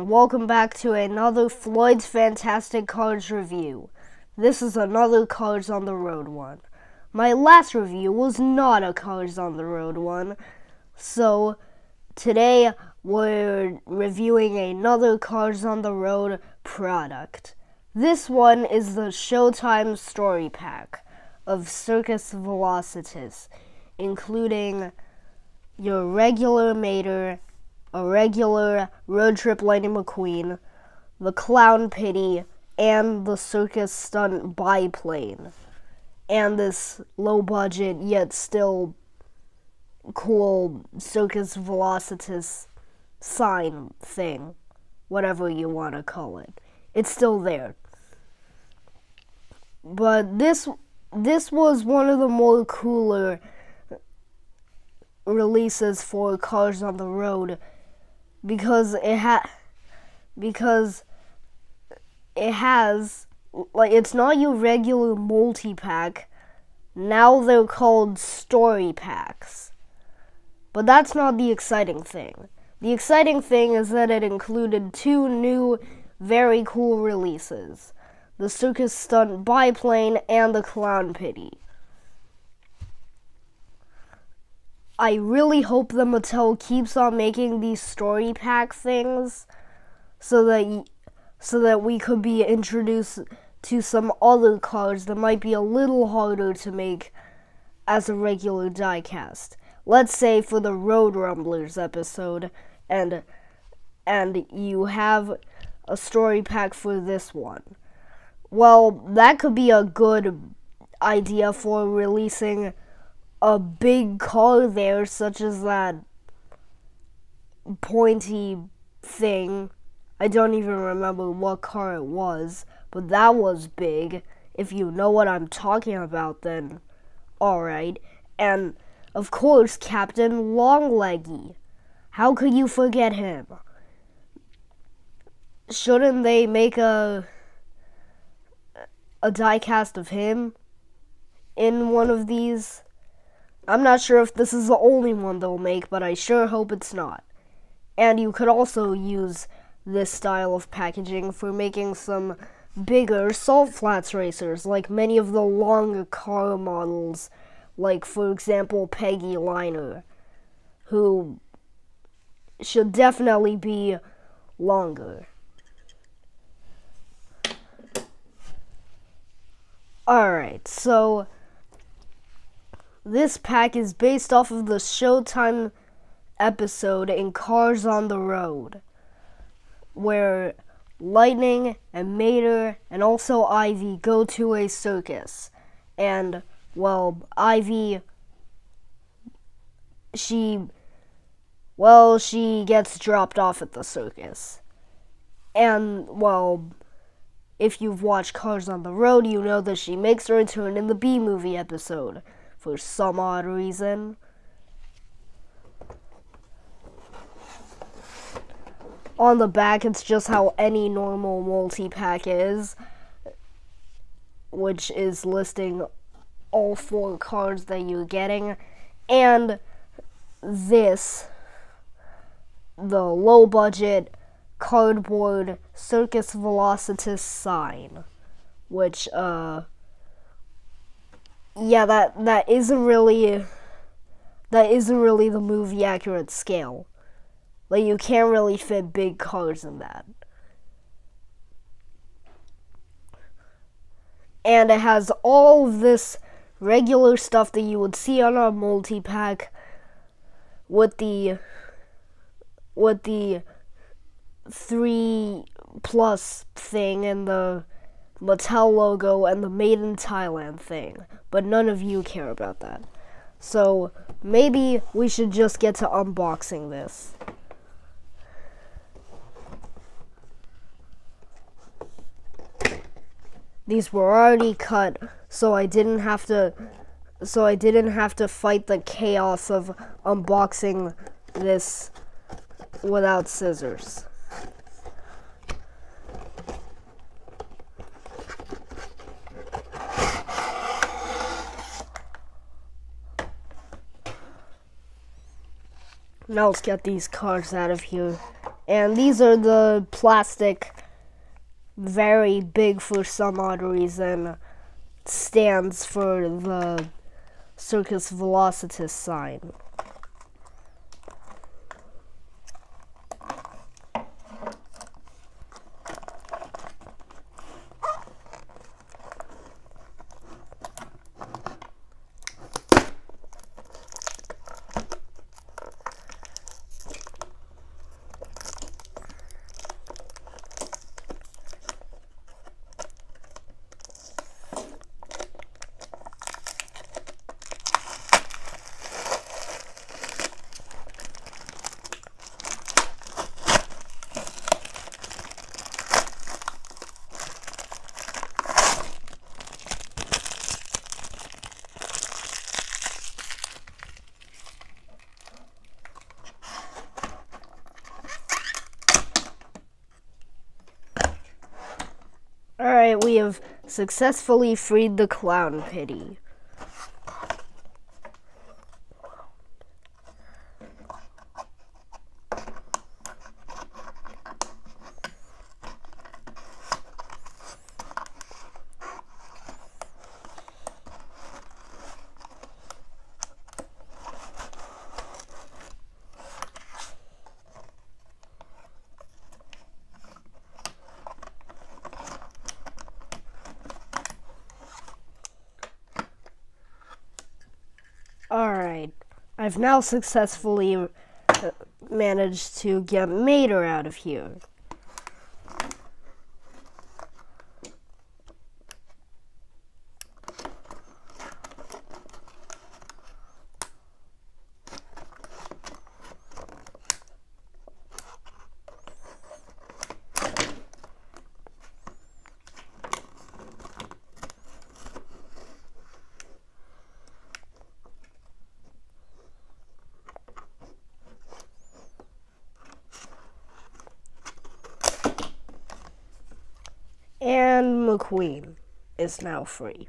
and welcome back to another Floyd's Fantastic Cards review. This is another Cards on the Road one. My last review was not a Cards on the Road one, so today we're reviewing another Cards on the Road product. This one is the Showtime Story Pack of Circus Velocitus, including your regular Mater, a regular Road Trip Lightning McQueen, the Clown Pity, and the Circus Stunt Biplane, and this low-budget yet still cool Circus Velocitus sign thing, whatever you want to call it. It's still there. But this was one of the more cooler releases for Cars on the Road because it has like, it's not your regular multi-pack. Now they're called story packs. But that's not the exciting thing. The exciting thing is that it included two new very cool releases: the Circus Stunt Biplane and the Clown Pity. I really hope that Mattel keeps on making these story pack things so that we could be introduced to some other cards that might be a little harder to make as a regular diecast. Let's say for the Road Rumblers episode, and you have a story pack for this one. Well, that could be a good idea for releasing a big car there, such as that pointy thing. I don't even remember what car it was, but that was big. If you know what I'm talking about, then alright. And, of course, Captain Longleggy. How could you forget him? Shouldn't they make a diecast of him in one of these? I'm not sure if this is the only one they'll make, but I sure hope it's not. And you could also use this style of packaging for making some bigger Salt Flats racers, like many of the longer car models, like, for example, Peggy Liner, who should definitely be longer. Alright, so this pack is based off of the Showtime episode in Cars on the Road, where Lightning and Mater and also Ivy go to a circus. And, well, Ivy, she gets dropped off at the circus. And, well, if you've watched Cars on the Road, you know that she makes her return in the B-movie episode for some odd reason. On the back, it's just how any normal multi-pack is, which is listing all 4 cards that you're getting, and this, the low-budget cardboard Circus Velocitus sign, which, yeah, that isn't really the movie accurate scale. Like, you can't really fit big cars in that. And it has all of this regular stuff that you would see on a multi-pack with the 3+ thing and the Mattel logo and the Made in Thailand thing. But none of you care about that. So maybe we should just get to unboxing this. These were already cut, so I didn't have to fight the chaos of unboxing this without scissors. Now let's get these cards out of here And these are the plastic, very big for some odd reason, stands for the Circus Velocitus sign. Alright, we have successfully freed the Clown Pity. Alright, I've now successfully managed to get Mater out of here. And McQueen is now free.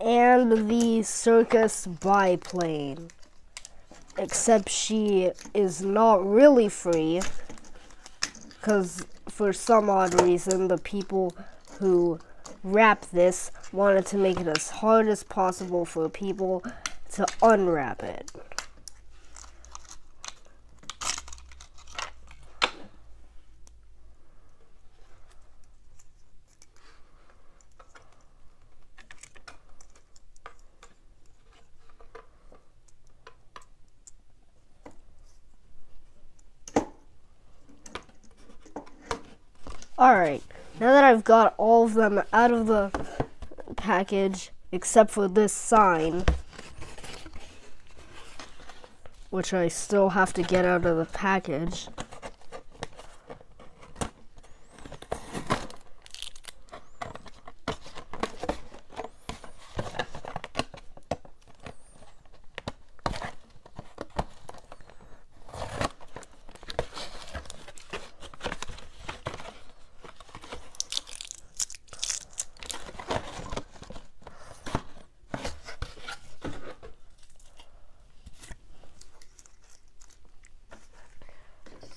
And the circus biplane. Except she is not really free, because for some odd reason, the people who wrapped this wanted to make it as hard as possible for people to unwrap it. Alright, now that I've got all of them out of the package, except for this sign, which I still have to get out of the package,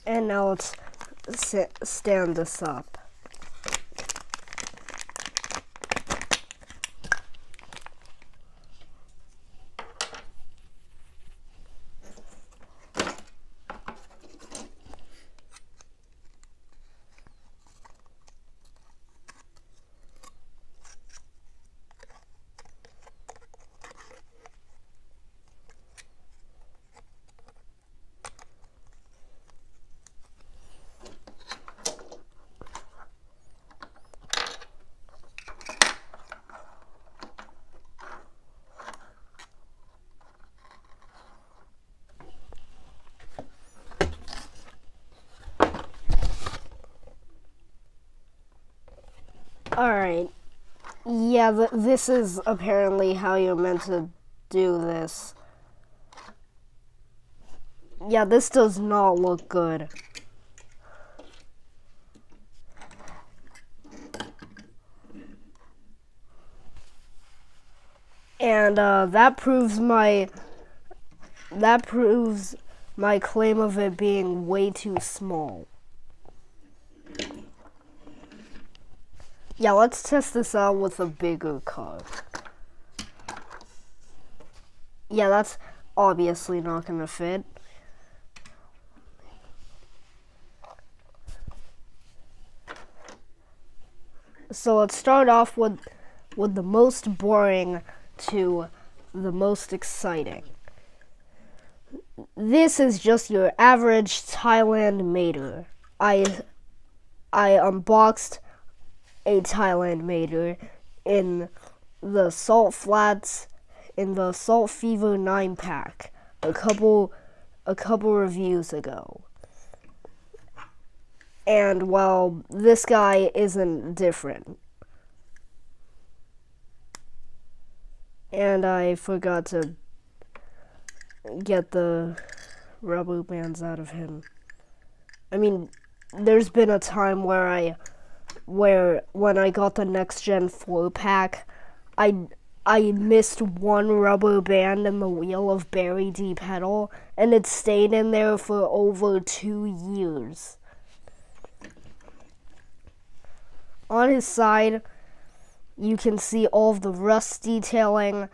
And now let's stand this up. Alright, yeah, this is apparently how you're meant to do this. Yeah, this does not look good. And that proves my claim of it being way too small. Yeah, let's test this out with a bigger car. Yeah, that's obviously not gonna fit. So let's start off with the most boring to the most exciting. This is just your average Thailand Mater. I unboxed a Thailand Mater in the Salt Flats, in the Salt Fever 9 pack a couple reviews ago. And well, this guy isn't different. And I forgot to get the rubber bands out of him. I mean, there's been a time where when I got the Next Gen 4 pack, I missed one rubber band in the wheel of Barry D pedal, and it stayed in there for over 2 years. On his side, you can see all of the rust detailing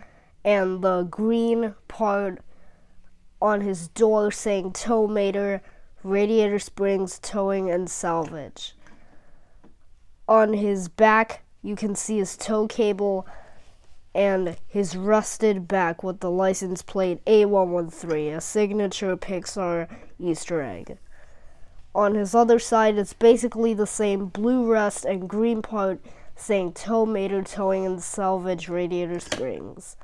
and the green part on his door saying Tow Mater, Radiator Springs, Towing and Salvage. On his back, you can see his tow cable and his rusted back with the license plate A113, a signature Pixar Easter egg. On his other side, it's basically the same blue rust and green part saying Tow Mater, Towing and Salvage, Radiator Springs.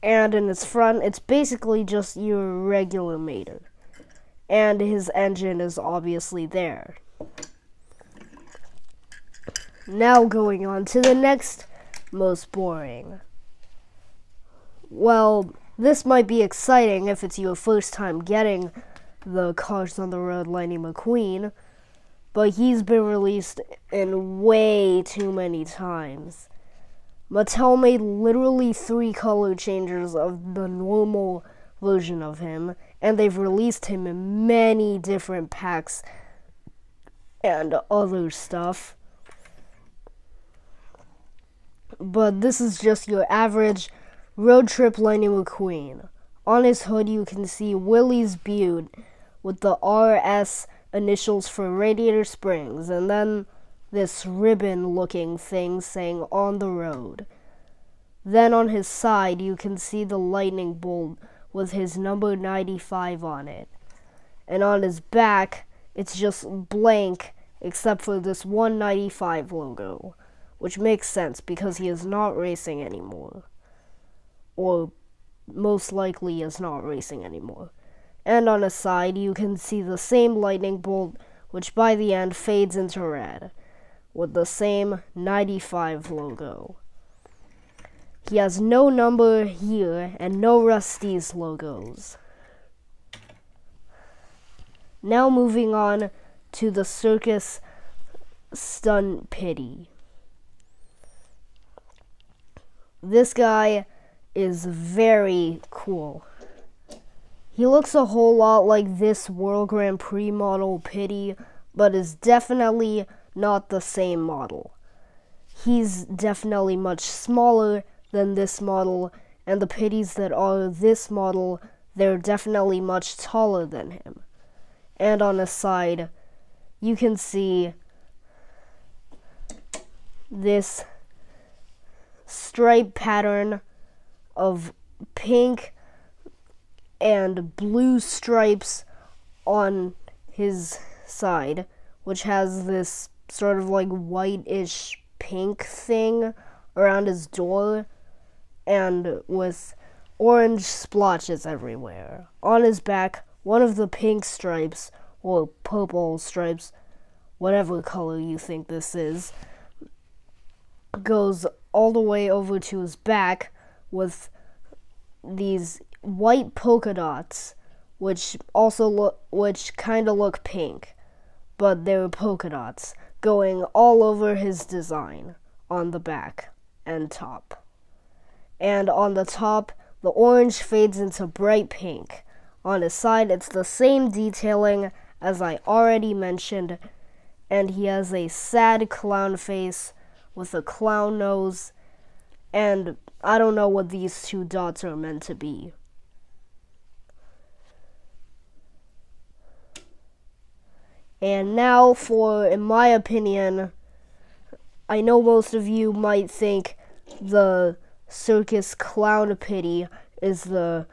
And in his front, it's basically just your regular Mater. And his engine is obviously there. Now going on to the next most boring. Well, this might be exciting if it's your first time getting the Cars on the Road Lightning McQueen, but he's been released in way too many times. Mattel made literally 3 color changes of the normal version of him, and they've released him in many different packs and other stuff. But this is just your average road trip Lightning McQueen. On his hood you can see Willie's Butte with the RS initials for Radiator Springs, and then this ribbon looking thing saying On the Road. Then on his side you can see the lightning bolt with his number 95 on it. And on his back it's just blank except for this 195 logo. Which makes sense because he is not racing anymore. Or most likely is not racing anymore. And on his side, you can see the same lightning bolt, which by the end fades into red, with the same 95 logo. He has no number here and no Rust-eze logos. Now moving on to the Circus Stunt Pity. This guy is very cool. He looks a whole lot like this World Grand Prix model Pity, but is definitely not the same model. He's definitely much smaller than this model, and the Pitties that are this model, they're definitely much taller than him. And on the side, you can see this stripe pattern of pink and blue stripes on his side, which has this sort of like whitish pink thing around his door, and with orange splotches everywhere. On his back, one of the pink stripes, or purple stripes, whatever color you think this is, goes all the way over to his back with these white polka dots, which kind of look pink, but they're polka dots going all over his design on the back and top. And on the top, the orange fades into bright pink. On his side, it's the same detailing as I already mentioned, and he has a sad clown face with a clown nose, and I don't know what these two dots are meant to be. And now for, in my opinion, I know most of you might think the Circus Clown Pity is the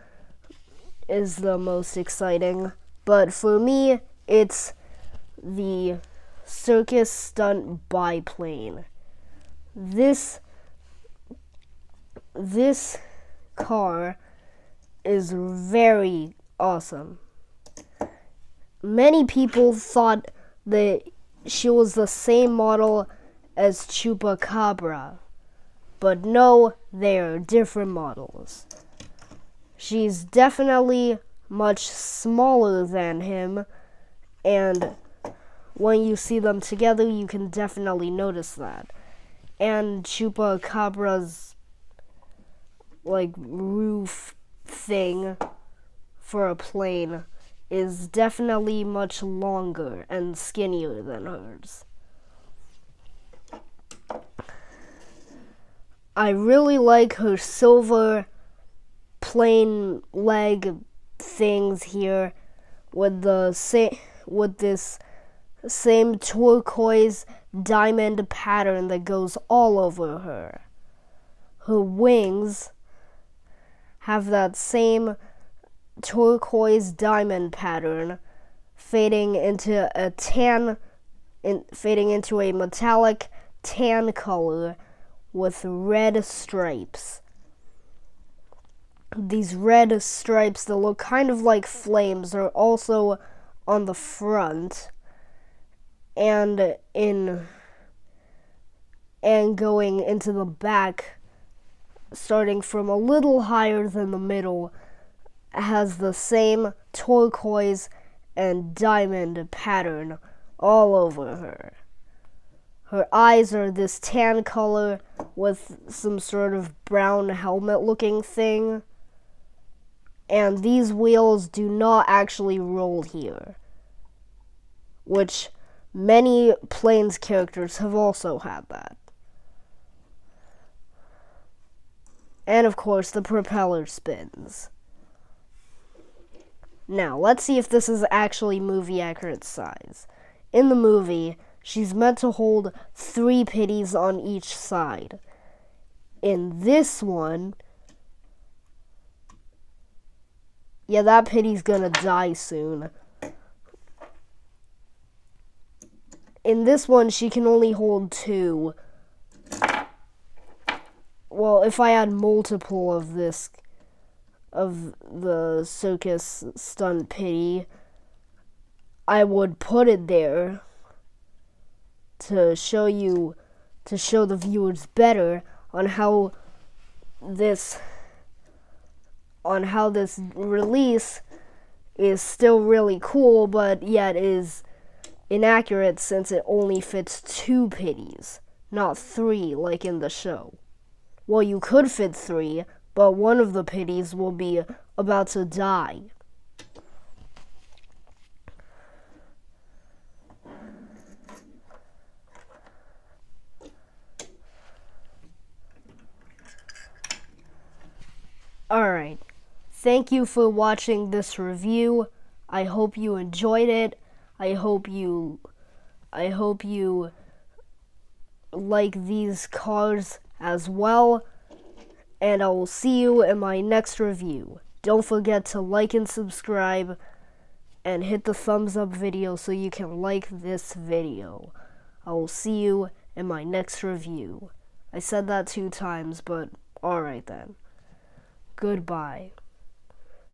most exciting, but for me, it's the Circus Stunt Biplane. This car is very awesome. Many people thought that she was the same model as Chupacabra, but no, they are different models. She's definitely much smaller than him, and when you see them together, you can definitely notice that. And Chupacabra's like roof thing for a plane is definitely much longer and skinnier than hers. I really like her silver plain leg things here with this same turquoise diamond pattern that goes all over her. Her wings have that same turquoise diamond pattern fading into a metallic tan color with red stripes. These red stripes that look kind of like flames are also on the front and going into the back, starting from a little higher than the middle, has the same turquoise and diamond pattern all over her. Her eyes are this tan color with some sort of brown helmet-looking thing. And these wheels do not actually roll here, which many Planes characters have also had that. And of course, the propeller spins. Now, let's see if this is actually movie-accurate size. In the movie, she's meant to hold 3 pitties on each side. In this one, yeah, that pitty's gonna die soon. In this one, she can only hold 2. Well, if I had multiple of the Circus Stunt Pitty, I would put it there to show the viewers better on how this release is still really cool, but yet is inaccurate since it only fits 2 pitties, not 3 like in the show. Well, you could fit 3, but one of the pitties will be about to die. Alright, thank you for watching this review. I hope you enjoyed it. I hope you like these cars as well. And I will see you in my next review. Don't forget to like and subscribe and hit the thumbs up video so you can like this video. I will see you in my next review. I said that 2 times, but alright then. Goodbye.